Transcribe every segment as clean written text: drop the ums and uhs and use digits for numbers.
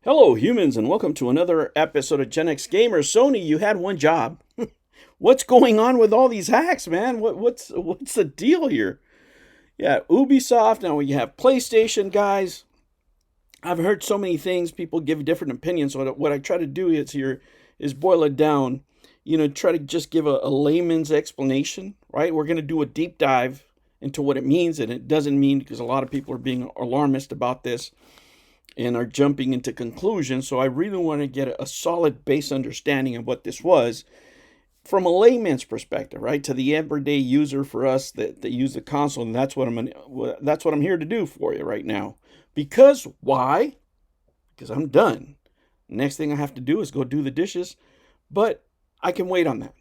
Hello, humans, and welcome to another episode of Gen X Gamers. Sony, you had one job. What's going on with all these hacks, man? What's the deal here? Yeah, Ubisoft. Now we have PlayStation guys. I've heard so many things. People give different opinions. So what I try to do is boil it down. Try to just give a layman's explanation. Right? We're gonna do a deep dive into what it means, and it doesn't mean because a lot of people are being alarmist about this and are jumping into conclusions. So I really want to get a solid base understanding of what this was from a layman's perspective, right? To the everyday user for us that use the console, and that's what I'm here to do for you right now. Because why? Because I'm done. Next thing I have to do is go do the dishes, but I can wait on that.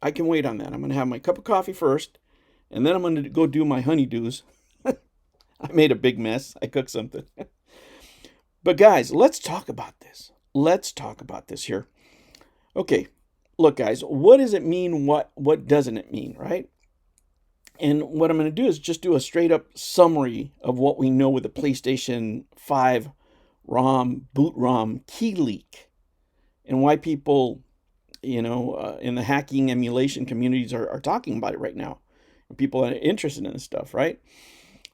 I can wait on that. I'm gonna have my cup of coffee first, and then I'm gonna go do my honeydews. I made a big mess. I cooked something. But guys, let's talk about this. Let's talk about this here. Okay, look, guys, what does it mean? What doesn't it mean, right? And what I'm going to do is just do a straight up summary of what we know with the PlayStation 5 boot ROM key leak, and why people, in the hacking emulation communities are talking about it right now. People are interested in this stuff, right?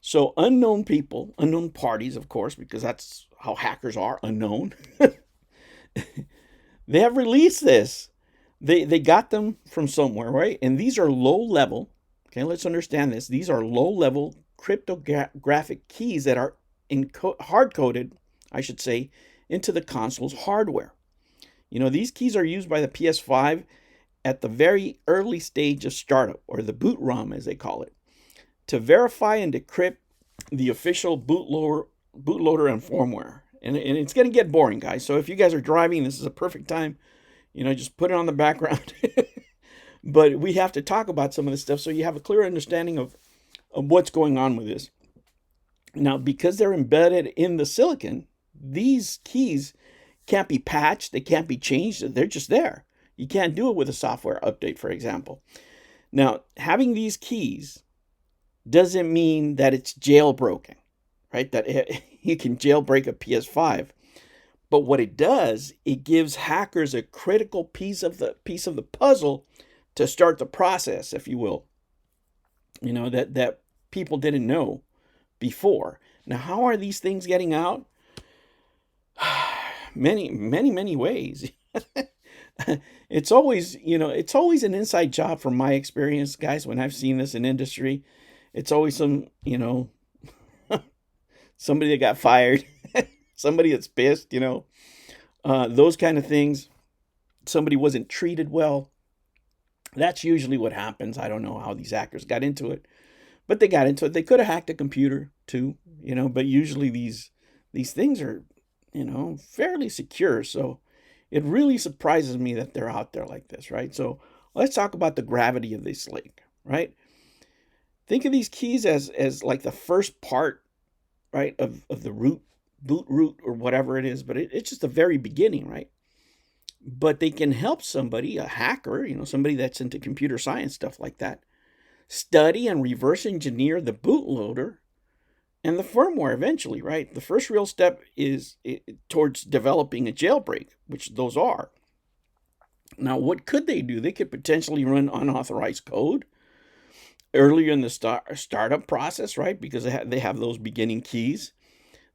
So unknown people, unknown parties, of course, because that's how hackers are, unknown. They have released this. They got them from somewhere, right? And these are low level. Okay, let's understand this. These are low level cryptographic keys that are hard coded, I should say, into the console's hardware. These keys are used by the PS5 at the very early stage of startup, or the boot ROM as they call it, to verify and decrypt the official bootloader and firmware. And it's going to get boring, guys. So if you guys are driving, this is a perfect time. Just put it on the background. But we have to talk about some of this stuff so you have a clear understanding of what's going on with this. Now, because they're embedded in the silicon, these keys can't be patched. They can't be changed. They're just there. You can't do it with a software update, for example. Now, having these keys doesn't mean that it's jailbroken, right? That you can jailbreak a PS5. But what it does, it gives hackers a critical piece of the puzzle to start the process, if you will. That people didn't know before. Now, how are these things getting out? Many ways. It's always an inside job from my experience, guys, when I've seen this in industry. It's always somebody that got fired, somebody that's pissed, those kind of things. Somebody wasn't treated well. That's usually what happens. I don't know how these hackers got into it, but they got into it. They could have hacked a computer too, but usually these things are, fairly secure. So it really surprises me that they're out there like this, right? So let's talk about the gravity of this leak, right? Think of these keys as like the first part, right, of the boot root or whatever it is, but it's just the very beginning, right? But they can help somebody, a hacker, somebody that's into computer science, stuff like that, study and reverse engineer the bootloader and the firmware eventually, right? The first real step is towards developing a jailbreak, which those are. Now, what could they do? They could potentially run unauthorized code earlier in the startup process, right? Because they have those beginning keys.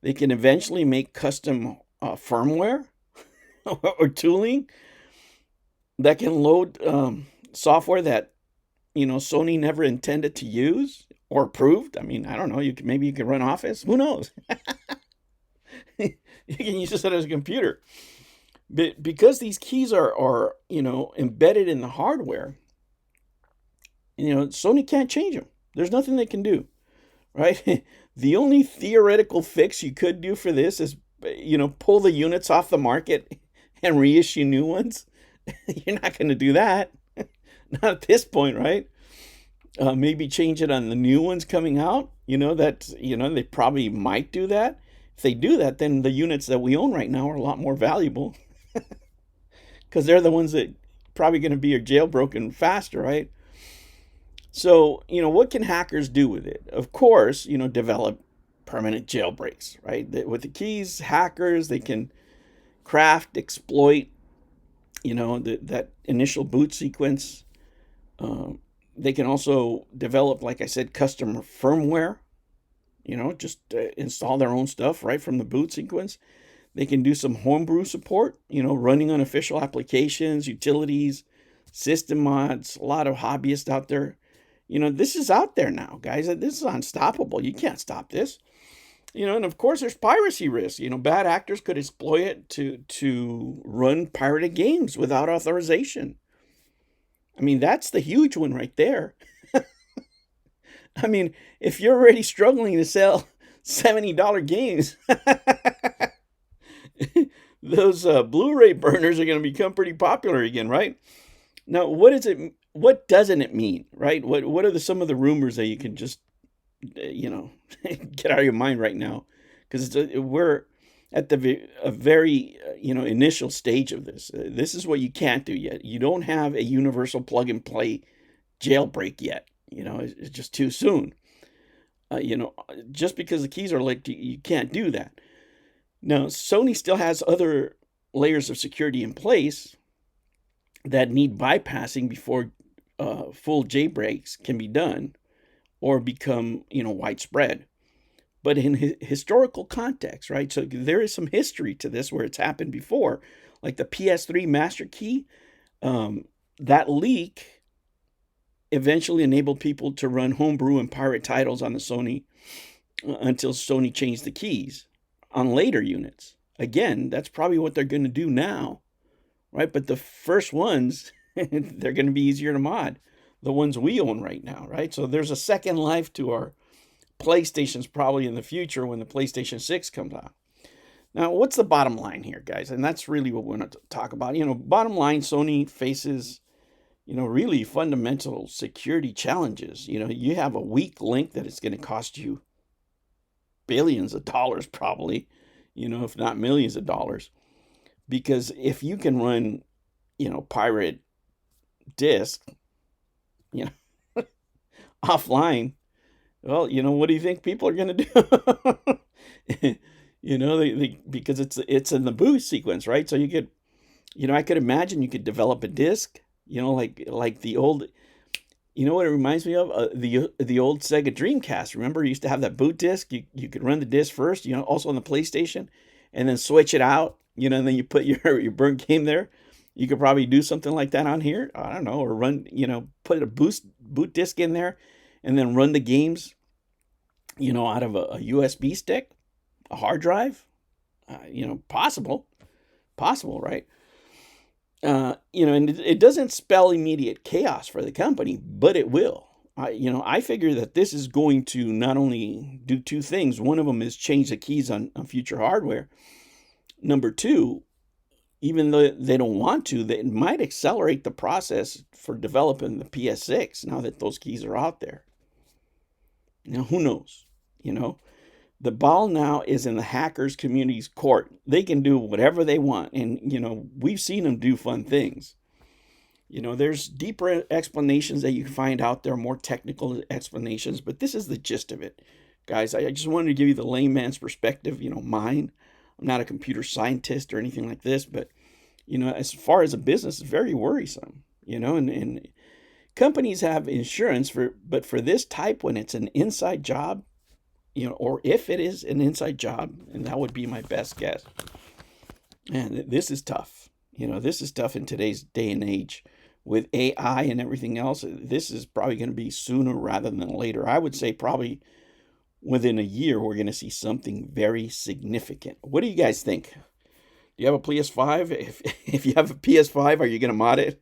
They can eventually make custom firmware or tooling that can load software that Sony never intended to use or approved. I mean, I don't know. Maybe you can run Office. Who knows? You can use this as a computer. But because these keys are embedded in the hardware, Sony can't change them. There's nothing they can do, right? The only theoretical fix you could do for this is, pull the units off the market and reissue new ones. You're not going to do that. Not at this point, right? Maybe change it on the new ones coming out. They probably might do that. If they do that, then the units that we own right now are a lot more valuable because they're the ones that probably going to be jailbroken faster, right? So, what can hackers do with it? Of course, develop permanent jailbreaks, right? With the keys, hackers, they can craft, exploit, that initial boot sequence. They can also develop, like I said, custom firmware, just install their own stuff right from the boot sequence. They can do some homebrew support, running on official applications, utilities, system mods, a lot of hobbyists out there. This is out there now, guys. This is unstoppable. You can't stop this. And of course there's piracy risks. Bad actors could exploit it to run pirated games without authorization. I mean, that's the huge one right there. I mean, if you're already struggling to sell $70 games, those Blu-ray burners are going to become pretty popular again, right? Now, what doesn't it mean, right? What are some of the rumors that you can just, get out of your mind right now? Because we're at a very, initial stage of this. This is what you can't do yet. You don't have a universal plug and play jailbreak yet. It's just too soon. Just because the keys are linked, you can't do that. Now, Sony still has other layers of security in place that need bypassing before full jailbreaks can be done or become, widespread. But in historical context, right? So there is some history to this where it's happened before, like the PS3 master key. That leak eventually enabled people to run homebrew and pirate titles on the Sony until Sony changed the keys on later units. Again, that's probably what they're going to do now, right? But the first ones, they're going to be easier to mod. The ones we own right now, right? So there's a second life to our PlayStations probably in the future when the PlayStation 6 comes out. Now, what's the bottom line here, guys? And that's really what we want to talk about. Bottom line, Sony faces, really fundamental security challenges. You have a weak link that it's going to cost you billions of dollars probably, if not millions of dollars. Because if you can run, pirate disc, offline, well, what do you think people are going to do? Because it's in the boot sequence, right? So you could, I could imagine you could develop a disc, like the old, what it reminds me of? The old Sega Dreamcast. Remember, you used to have that boot disc. You could run the disc first, also on the PlayStation, and then switch it out, and then you put your burnt game there. You could probably do something like that on here. I don't know, or run, put a boot disc in there, and then run the games, out of a USB stick, a hard drive. Possible, right? And it doesn't spell immediate chaos for the company, but it will. I figure that this is going to not only do two things. One of them is change the keys on future hardware. Number two, even though they don't want to, it might accelerate the process for developing the PS6 now that those keys are out there. Now, who knows? The ball now is in the hackers community's court. They can do whatever they want. And, we've seen them do fun things. There's deeper explanations that you can find out there, more technical explanations, but this is the gist of it. Guys, I just wanted to give you the layman's perspective, mine. I'm not a computer scientist or anything like this, but, as far as a business, it's very worrisome, and companies have insurance but for this type, when it's an inside job, or if it is an inside job, and that would be my best guess. Man, this is tough. This is tough in today's day and age with AI and everything else. This is probably going to be sooner rather than later. I would say probably within a year, we're going to see something very significant. What do you guys think? Do you have a PS5? If you have a PS5, are you going to mod it?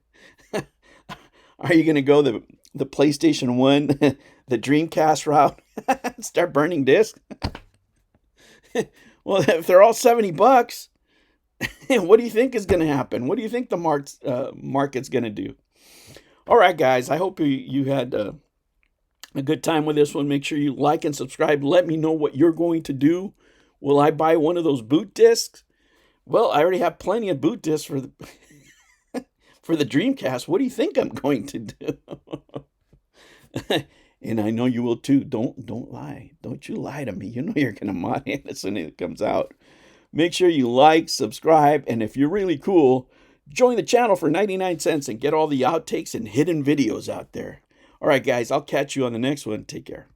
Are you going to go the PlayStation 1, the Dreamcast route? Start burning discs? Well, if they're all $70, what do you think is going to happen? What do you think the market's going to do? All right, guys, I hope you had a good time with this one. Make sure you like and subscribe. Let me know what you're going to do. Will I buy one of those boot discs? Well, I already have plenty of boot discs for the for the Dreamcast. What do you think I'm going to do? And I know you will too. Don't lie. Don't you lie to me. You're going to mod it as soon as it comes out. Make sure you like, subscribe, and if you're really cool, join the channel for 99 cents and get all the outtakes and hidden videos out there. All right, guys, I'll catch you on the next one. Take care.